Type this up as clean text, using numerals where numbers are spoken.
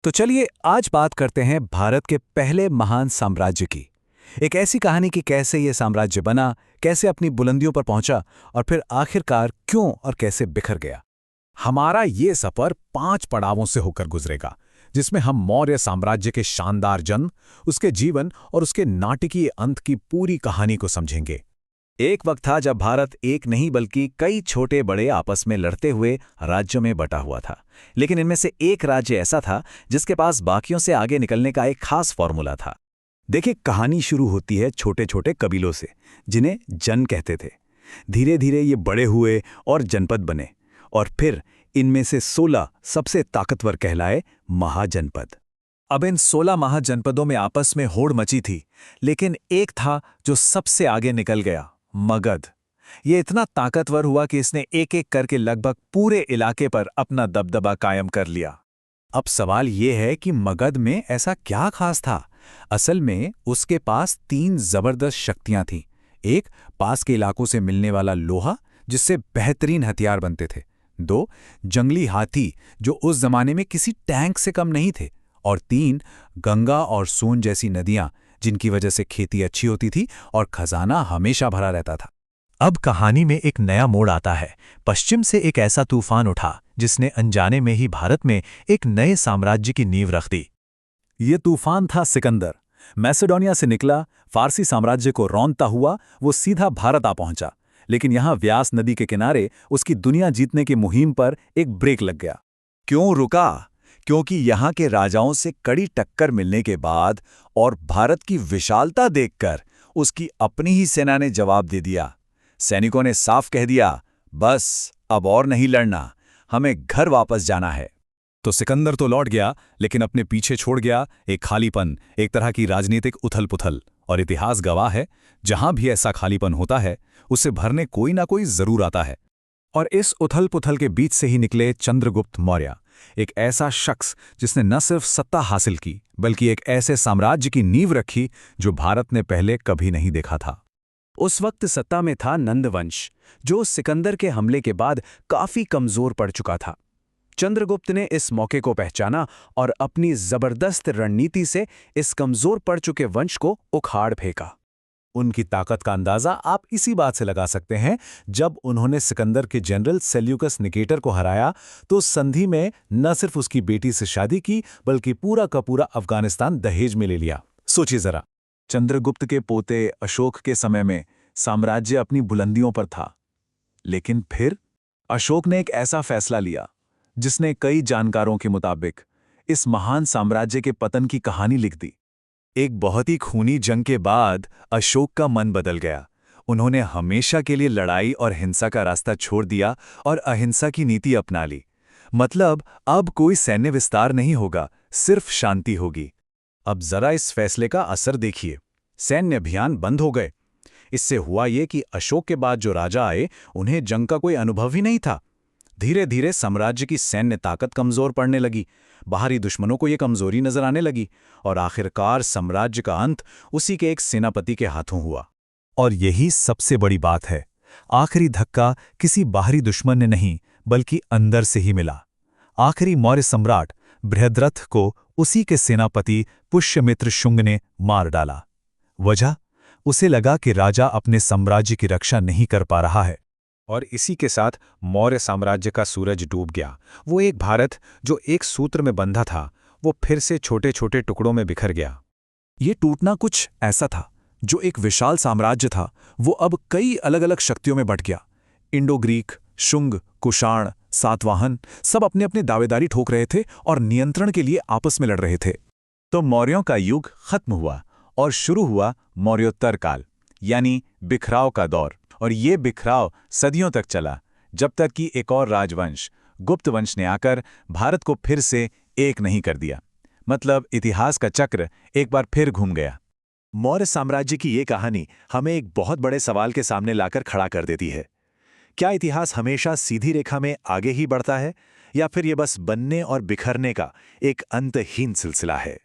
तो चलिए आज बात करते हैं भारत के पहले महान साम्राज्य की। एक ऐसी कहानी कि कैसे ये साम्राज्य बना, कैसे अपनी बुलंदियों पर पहुंचा और फिर आखिरकार क्यों और कैसे बिखर गया। हमारा ये सफर 5 पड़ावों से होकर गुजरेगा, जिसमें हम मौर्य साम्राज्य के शानदार जन्म, उसके जीवन और उसके नाटकीय अंत की पूरी कहानी को समझेंगे। एक वक्त था जब भारत एक नहीं बल्कि कई छोटे बड़े आपस में लड़ते हुए राज्यों में बटा हुआ था। लेकिन इनमें से एक राज्य ऐसा था जिसके पास बाकियों से आगे निकलने का एक खास फॉर्मूला था। देखिए, कहानी शुरू होती है छोटे छोटे कबीलों से, जिन्हें जन कहते थे। धीरे धीरे ये बड़े हुए और जनपद बने, और फिर इनमें से 16 सबसे ताकतवर कहलाए महाजनपद। अब इन 16 महाजनपदों में आपस में होड़ मची थी, लेकिन एक था जो सबसे आगे निकल गया, मगध। ये इतना ताकतवर हुआ कि इसने एक एक करके लगभग पूरे इलाके पर अपना दबदबा कायम कर लिया। अब सवाल ये है कि मगध में ऐसा क्या खास था। असल में उसके पास 3 जबरदस्त शक्तियां थीं। एक, पास के इलाकों से मिलने वाला लोहा, जिससे बेहतरीन हथियार बनते थे। 2, जंगली हाथी, जो उस जमाने में किसी टैंक से कम नहीं थे। और 3, गंगा और सोन जैसी नदियां, जिनकी वजह से खेती अच्छी होती थी और खजाना हमेशा भरा रहता था। अब कहानी में एक नया मोड़ आता है। पश्चिम से एक ऐसा तूफान उठा जिसने अनजाने में ही भारत में एक नए साम्राज्य की नींव रख दी। ये तूफान था सिकंदर। मैसेडोनिया से निकला, फारसी साम्राज्य को रौंदता हुआ वो सीधा भारत आ पहुंचा। लेकिन यहां व्यास नदी के किनारे उसकी दुनिया जीतने की मुहिम पर एक ब्रेक लग गया। क्यों रुका? क्योंकि यहां के राजाओं से कड़ी टक्कर मिलने के बाद और भारत की विशालता देखकर उसकी अपनी ही सेना ने जवाब दे दिया। सैनिकों ने साफ कह दिया, बस अब और नहीं लड़ना, हमें घर वापस जाना है। तो सिकंदर तो लौट गया, लेकिन अपने पीछे छोड़ गया एक खालीपन, एक तरह की राजनीतिक उथल-पुथल। और इतिहास गवाह है, जहां भी ऐसा खालीपन होता है उसे भरने कोई ना कोई जरूर आता है। और इस उथल-पुथल के बीच से ही निकले चंद्रगुप्त मौर्य, एक ऐसा शख्स जिसने न सिर्फ सत्ता हासिल की बल्कि एक ऐसे साम्राज्य की नींव रखी जो भारत ने पहले कभी नहीं देखा था। उस वक्त सत्ता में था नंदवंश, जो सिकंदर के हमले के बाद काफी कमजोर पड़ चुका था। चंद्रगुप्त ने इस मौके को पहचाना और अपनी जबरदस्त रणनीति से इस कमजोर पड़ चुके वंश को उखाड़ फेंका। उनकी ताकत का अंदाजा आप इसी बात से लगा सकते हैं, जब उन्होंने सिकंदर के जनरल सेल्यूकस निकेटर को हराया तो संधि में न सिर्फ उसकी बेटी से शादी की बल्कि पूरा का पूरा अफगानिस्तान दहेज में ले लिया। सोचिए जरा, चंद्रगुप्त के पोते अशोक के समय में साम्राज्य अपनी बुलंदियों पर था, लेकिन फिर अशोक ने एक ऐसा फैसला लिया जिसने कई जानकारों के मुताबिक इस महान साम्राज्य के पतन की कहानी लिख दी। एक बहुत ही खूनी जंग के बाद अशोक का मन बदल गया। उन्होंने हमेशा के लिए लड़ाई और हिंसा का रास्ता छोड़ दिया और अहिंसा की नीति अपना ली। मतलब अब कोई सैन्य विस्तार नहीं होगा, सिर्फ शांति होगी। अब जरा इस फैसले का असर देखिए। सैन्य अभियान बंद हो गए। इससे हुआ ये कि अशोक के बाद जो राजा आए उन्हें जंग का कोई अनुभव ही नहीं था। धीरे धीरे साम्राज्य की सैन्य ताकत कमजोर पड़ने लगी, बाहरी दुश्मनों को ये कमजोरी नजर आने लगी और आखिरकार साम्राज्य का अंत उसी के एक सेनापति के हाथों हुआ। और यही सबसे बड़ी बात है, आखिरी धक्का किसी बाहरी दुश्मन ने नहीं बल्कि अंदर से ही मिला। आखिरी मौर्य सम्राट बृहद्रथ को उसी के सेनापति पुष्यमित्र शुंग ने मार डाला। वजह, उसे लगा कि राजा अपने साम्राज्य की रक्षा नहीं कर पा रहा है। और इसी के साथ मौर्य साम्राज्य का सूरज डूब गया। वो एक भारत जो एक सूत्र में बंधा था, वो फिर से छोटे छोटे टुकड़ों में बिखर गया। ये टूटना कुछ ऐसा था, जो एक विशाल साम्राज्य था वो अब कई अलग अलग शक्तियों में बंट गया। इंडो ग्रीक, शुंग, कुषाण, सातवाहन सब अपने अपने दावेदारी ठोक रहे थे और नियंत्रण के लिए आपस में लड़ रहे थे। तो मौर्यों का युग खत्म हुआ और शुरू हुआ मौर्योत्तर काल, यानी बिखराव का दौर। और ये बिखराव सदियों तक चला, जब तक कि एक और राजवंश, गुप्त वंश ने आकर भारत को फिर से एक नहीं कर दिया। मतलब इतिहास का चक्र एक बार फिर घूम गया। मौर्य साम्राज्य की ये कहानी हमें एक बहुत बड़े सवाल के सामने लाकर खड़ा कर देती है। क्या इतिहास हमेशा सीधी रेखा में आगे ही बढ़ता है, या फिर ये बस बनने और बिखरने का एक अंतहीन सिलसिला है?